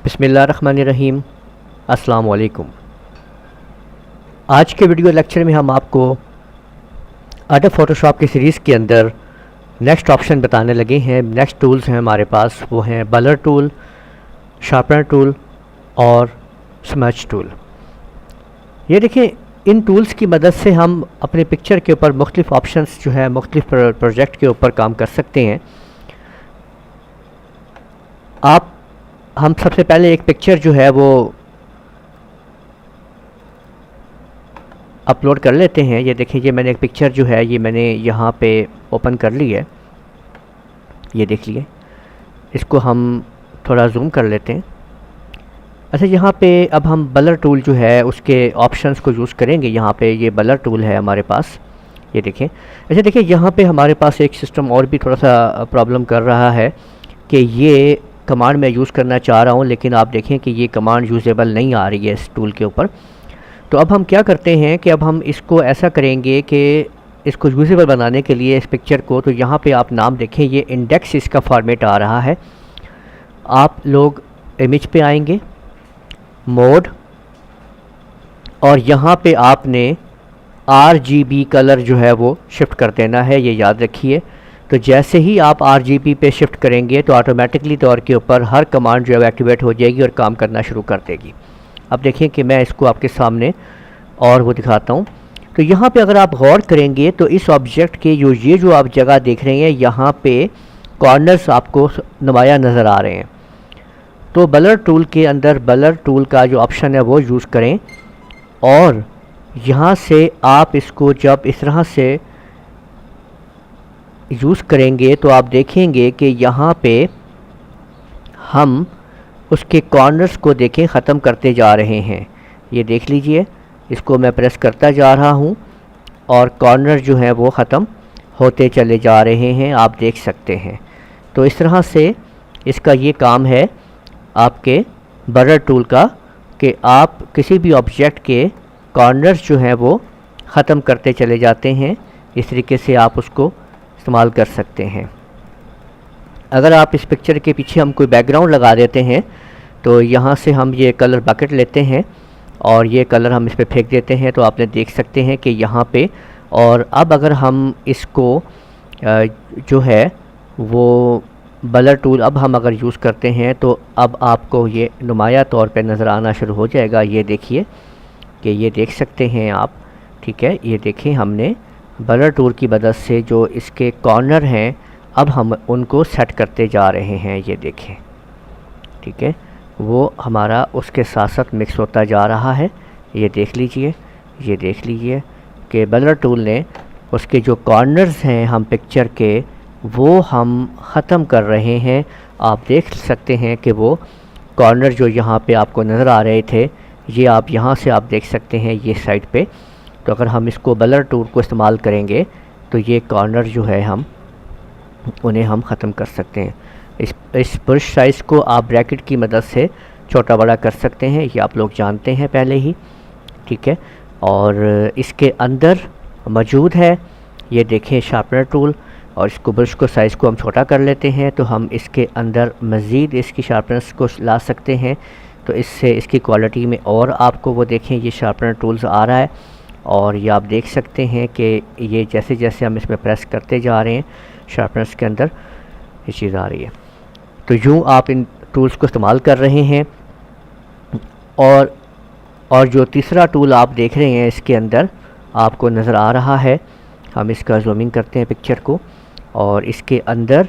बिस्मिल्लाहिर्रहमानिर्रहीम। अस्सलाम वालेकुम। आज के वीडियो लेक्चर में हम आपको एडोब फोटोशॉप की सीरीज़ के अंदर नेक्स्ट ऑप्शन बताने लगे हैं। नेक्स्ट टूल्स हैं हमारे पास, वो हैं बलर टूल, शार्पनर टूल और स्मच टूल। ये देखें, इन टूल्स की मदद से हम अपने पिक्चर के ऊपर मुख्तलिफ़ ऑप्शंस जो है मुख्तलिफ़ प्रोजेक्ट के ऊपर काम कर सकते हैं। हम सबसे पहले एक पिक्चर जो है वो अपलोड कर लेते हैं। ये देखिए, ये मैंने एक पिक्चर जो है ये मैंने यहाँ पे ओपन कर ली है। ये देख लिए, इसको हम थोड़ा जूम कर लेते हैं। अच्छा, यहाँ पे अब हम बलर टूल जो है उसके ऑप्शंस को यूज़ करेंगे। यहाँ पे ये बलर टूल है हमारे पास, ये देखें। अच्छा देखिए, यहाँ पे हमारे पास एक सिस्टम और भी थोड़ा सा प्रॉब्लम कर रहा है कि ये कमांड मैं यूज़ करना चाह रहा हूँ, लेकिन आप देखें कि ये कमांड यूज़ेबल नहीं आ रही है इस टूल के ऊपर। तो अब हम क्या करते हैं कि अब हम इसको ऐसा करेंगे कि इसको यूज़ेबल बनाने के लिए इस पिक्चर को, तो यहाँ पे आप नाम देखें, ये इंडेक्स इसका फॉर्मेट आ रहा है। आप लोग इमेज पे आएंगे, मोड, और यहाँ पे आपने RGB कलर जो है वो शिफ्ट कर देना है, ये याद रखिए। तो जैसे ही आप RGB पे शिफ्ट करेंगे तो ऑटोमेटिकली तौर के ऊपर हर कमांड जो है एक्टिवेट हो जाएगी और काम करना शुरू कर देगी। अब देखिए कि मैं इसको आपके सामने और वो दिखाता हूँ। तो यहाँ पे अगर आप गौर करेंगे तो इस ऑब्जेक्ट के ये जो आप जगह देख रहे हैं, यहाँ पे कॉर्नर्स आपको नुमाया नज़र आ रहे हैं। तो बलर टूल के अंदर बलर टूल का जो ऑप्शन है वो यूज़ करें, और यहाँ से आप इसको जब इस तरह से यूज़ करेंगे तो आप देखेंगे कि यहाँ पे हम उसके कॉर्नर्स को देखें ख़त्म करते जा रहे हैं। ये देख लीजिए, इसको मैं प्रेस करता जा रहा हूँ और कॉर्नर जो है वो ख़त्म होते चले जा रहे हैं, आप देख सकते हैं। तो इस तरह से इसका ये काम है आपके बलर टूल का कि आप किसी भी ऑब्जेक्ट के कॉर्नर्स जो हैं वो ख़त्म करते चले जाते हैं। इस तरीके से आप उसको इस्तेमाल कर सकते हैं। अगर आप इस पिक्चर के पीछे हम कोई बैकग्राउंड लगा देते हैं तो यहाँ से हम ये कलर बकेट लेते हैं और ये कलर हम इस पर फेंक देते हैं, तो आपने देख सकते हैं कि यहाँ पे। और अब अगर हम इसको जो है वो बलर टूल अब हम अगर यूज़ करते हैं तो अब आपको ये नुमाया तौर पे नज़र आना शुरू हो जाएगा। ये देखिए कि ये देख सकते हैं आप, ठीक है। ये देखें, हमने बलर टूल की मदद से जो इसके कॉर्नर हैं अब हम उनको सेट करते जा रहे हैं। ये देखें, ठीक है, वो हमारा उसके साथ साथ मिक्स होता जा रहा है। ये देख लीजिए, ये देख लीजिए कि बलर टूल ने उसके जो कॉर्नर्स हैं हम पिक्चर के वो हम ख़त्म कर रहे हैं। आप देख सकते हैं कि वो कॉर्नर जो यहाँ पे आपको नज़र आ रहे थे, ये आप यहाँ से आप देख सकते हैं ये साइड पे। तो अगर हम इसको बलर टूल को इस्तेमाल करेंगे तो ये कॉर्नर जो है उन्हें हम ख़त्म कर सकते हैं। इस ब्रश साइज़ को आप ब्रैकेट की मदद से छोटा बड़ा कर सकते हैं, ये आप लोग जानते हैं पहले ही, ठीक है। और इसके अंदर मौजूद है, ये देखें, शार्पनर टूल, और इसको ब्रश को साइज़ को हम छोटा कर लेते हैं तो हम इसके अंदर मज़ीद इसकी शार्पनेस को ला सकते हैं। तो इससे इसकी क्वालिटी में और आपको वो देखें ये शार्पनर टूल्स आ रहा है, और ये आप देख सकते हैं कि ये जैसे जैसे हम इसमें प्रेस करते जा रहे हैं शार्पनर्स के अंदर ये चीज़ आ रही है। तो यूँ आप इन टूल्स को इस्तेमाल कर रहे हैं। और जो तीसरा टूल आप देख रहे हैं इसके अंदर आपको नज़र आ रहा है, हम इसका जूमिंग करते हैं पिक्चर को, और इसके अंदर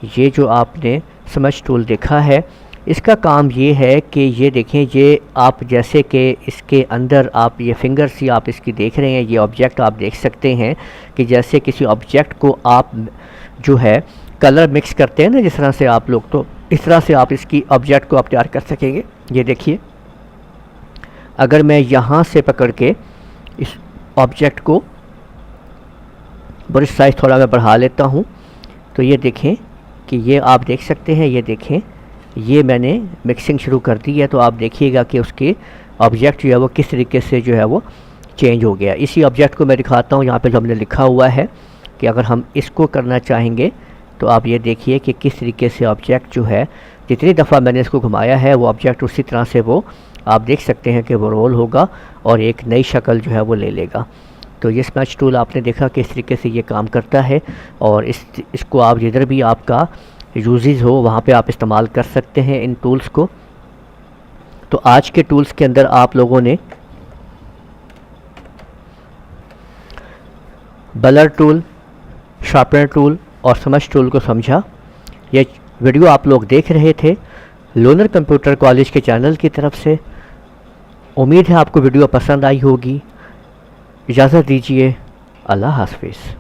ये जो आपने स्मच टूल देखा है, इसका काम ये है कि ये देखें, ये आप जैसे कि इसके अंदर आप ये फिंगर्स ही आप इसकी देख रहे हैं, ये ऑब्जेक्ट आप देख सकते हैं कि जैसे किसी ऑब्जेक्ट को आप जो है कलर मिक्स करते हैं ना जिस तरह से आप लोग, तो इस तरह से आप इसकी ऑब्जेक्ट को आप तैयार कर सकेंगे। ये देखिए, अगर मैं यहाँ से पकड़ के इस ऑब्जेक्ट को ब्रश साइज़ थोड़ा मैं बढ़ा लेता हूँ तो ये देखें कि ये आप देख सकते हैं, ये देखें, ये मैंने मिक्सिंग शुरू कर दी है। तो आप देखिएगा कि उसके ऑब्जेक्ट जो है वो किस तरीके से जो है वो चेंज हो गया। इसी ऑब्जेक्ट को मैं दिखाता हूँ, यहाँ पे जो हमने लिखा हुआ है कि अगर हम इसको करना चाहेंगे तो आप ये देखिए कि किस तरीके से ऑब्जेक्ट जो है जितनी दफ़ा मैंने इसको घुमाया है वो ऑब्जेक्ट उसी तरह से वो आप देख सकते हैं कि वो रोल होगा और एक नई शक्ल जो है वो ले लेगा। तो ये स्मैच टूल आपने देखा कि इस तरीके से ये काम करता है और इसको आप जिधर भी आपका यूजेस हो वहाँ पे आप इस्तेमाल कर सकते हैं इन टूल्स को। तो आज के टूल्स के अंदर आप लोगों ने ब्लर टूल, शार्पनर टूल और स्मैच टूल को समझा। ये वीडियो आप लोग देख रहे थे लोनर कंप्यूटर कॉलेज के चैनल की तरफ से। उम्मीद है आपको वीडियो पसंद आई होगी। इजाज़त दीजिए, अल्लाह हाफ़िज़।